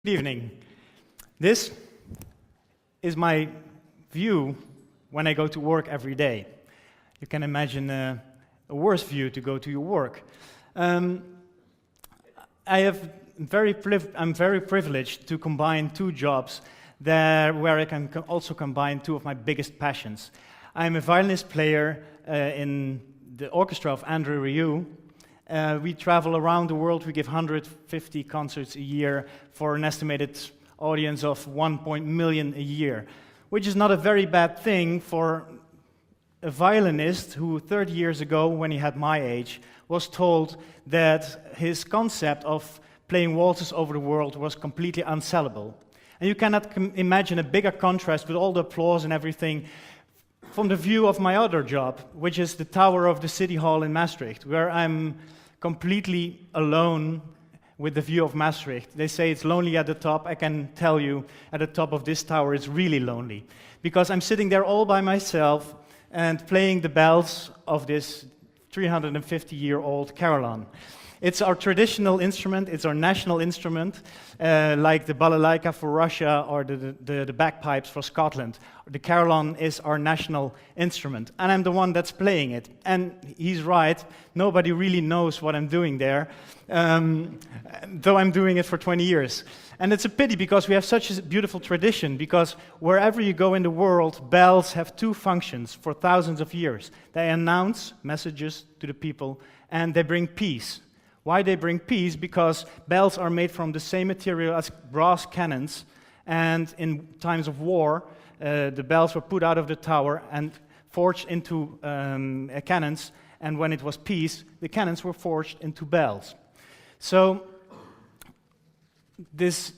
Good evening. This is my view when I go to work every day. You can imagine a worse view to go to your work. I'm very privileged to combine two jobs where I can also combine two of my biggest passions. I'm a violinist player in the orchestra of Andre Rieu. We travel around the world. We give 150 concerts a year for an estimated audience of 1 million a year, which is not a very bad thing for a violinist who 30 years ago, when he had my age, was told that his concept of playing waltzes over the world was completely unsellable. And you cannot imagine a bigger contrast with all the applause and everything from the view of my other job, which is the tower of the city hall in Maastricht, where I'm completely alone with the view of Maastricht. They say it's lonely at the top. I can tell you, at the top of this tower, it's really lonely, because I'm sitting there all by myself and playing the bells of this 350-year-old Carillon. It's our traditional instrument, it's our national instrument, like the balalaika for Russia or the bagpipes for Scotland. The Carillon is our national instrument, and I'm the one that's playing it. And he's right, nobody really knows what I'm doing there, though I'm doing it for 20 years. And it's a pity, because we have such a beautiful tradition, because wherever you go in the world, bells have two functions for thousands of years. They announce messages to the people, and they bring peace. Why they bring peace? Because bells are made from the same material as brass cannons, and in times of war, the bells were put out of the tower and forged into cannons, and when it was peace, the cannons were forged into bells. So, this,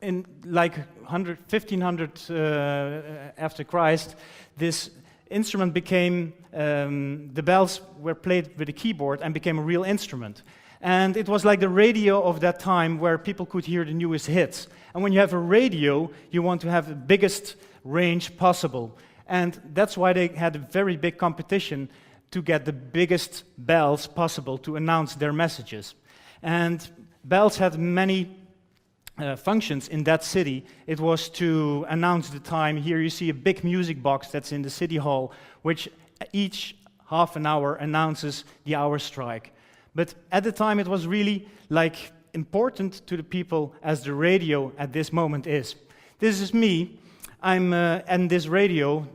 in like 1500 after Christ, this instrument became, the bells were played with a keyboard and became a real instrument. And it was like the radio of that time, where people could hear the newest hits. And when you have a radio, you want to have the biggest range possible. And that's why they had a very big competition to get the biggest bells possible to announce their messages. And bells had many functions in that city. It was to announce the time. Here you see a big music box that's in the city hall, which each half an hour announces the hour strike. But at the time, it was really like important to the people as the radio at this moment is. This is me. I'm and this radio,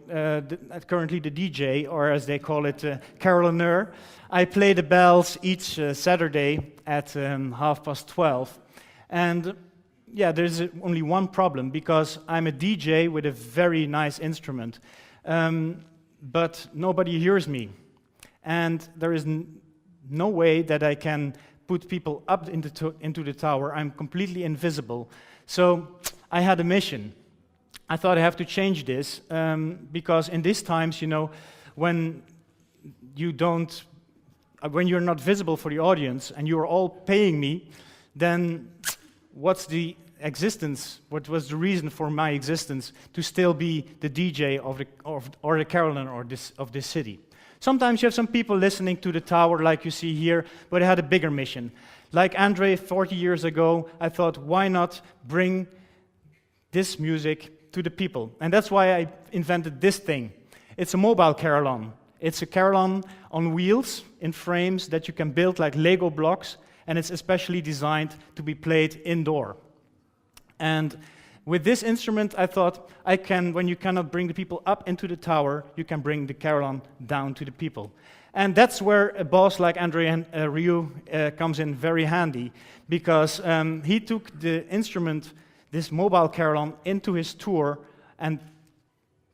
currently the DJ, or as they call it, carillonneur. I play the bells each Saturday at 12:30. And yeah, there's only one problem, because I'm a DJ with a very nice instrument, but nobody hears me, and there is no way that I can put people up into the tower. I'm completely invisible. So I had a mission. I thought I have to change this, because in these times, you know, when you're not visible for the audience and you're all paying me, then what's the existence? What was the reason for my existence to still be the DJ or the Carillon of this city? Sometimes you have some people listening to the tower, like you see here, but I had a bigger mission. Like Andre 40 years ago, I thought, why not bring this music to the people? And that's why I invented this thing. It's a mobile carillon. It's a carillon on wheels in frames that you can build like Lego blocks, and it's especially designed to be played indoor. And with this instrument, I thought, when you cannot bring the people up into the tower, you can bring the carillon down to the people. And that's where a boss like Andre Rieu comes in very handy, because he took the instrument, this mobile carillon, into his tour and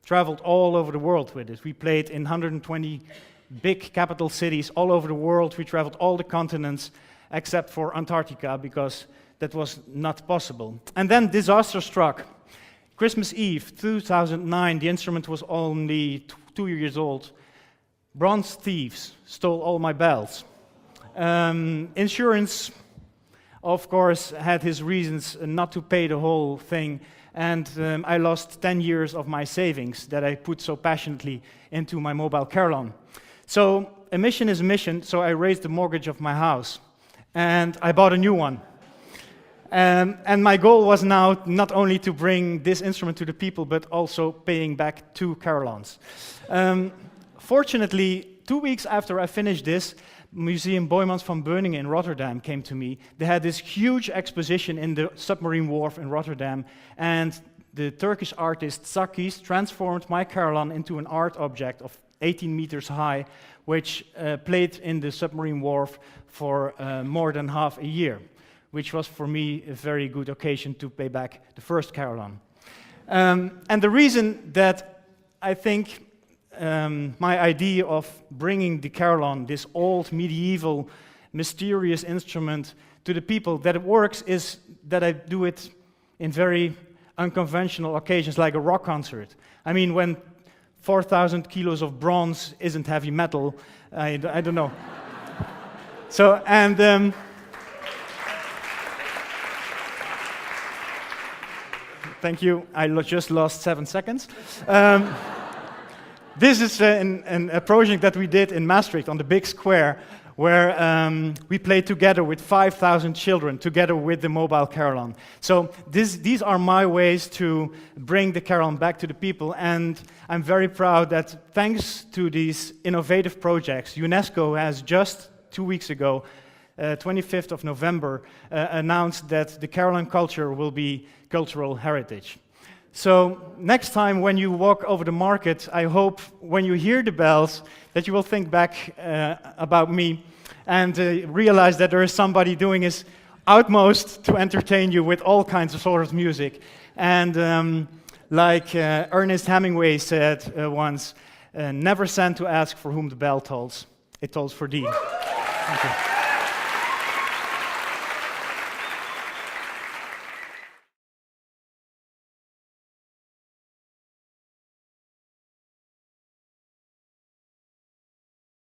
traveled all over the world with it. We played in 120 big capital cities all over the world. We traveled all the continents except for Antarctica, because that was not possible. And then disaster struck. Christmas Eve, 2009, the instrument was only 2 years old. Bronze thieves stole all my bells. Insurance, of course, had his reasons not to pay the whole thing, and I lost 10 years of my savings that I put so passionately into my mobile carillon. So a mission is a mission, so I raised the mortgage of my house, and I bought a new one. And my goal was now not only to bring this instrument to the people, but also paying back 2 carillons. Fortunately, 2 weeks after I finished this, Museum Boijmans van Beuningen in Rotterdam came to me. They had this huge exposition in the submarine wharf in Rotterdam, and the Turkish artist Sakis transformed my carillon into an art object of 18 meters high, which played in the submarine wharf for more than half a year, which was for me a very good occasion to pay back the first carillon. And the reason that I think my idea of bringing the carillon, this old, medieval, mysterious instrument, to the people, that it works is that I do it in very unconventional occasions, like a rock concert. I mean, when 4,000 kilos of bronze isn't heavy metal, I don't know. So, and thank you, I just lost 7 seconds. This is a project that we did in Maastricht on the big square, where we played together with 5,000 children, together with the mobile carillon. So these are my ways to bring the carillon back to the people, and I'm very proud that thanks to these innovative projects, UNESCO has just 2 weeks ago, 25th of November, announced that the carillon culture will be cultural heritage. So next time when you walk over the market, I hope when you hear the bells that you will think back about me and realize that there is somebody doing his utmost to entertain you with all kinds of sort of music. And like Ernest Hemingway said once, never send to ask for whom the bell tolls. It tolls for thee. Thank you.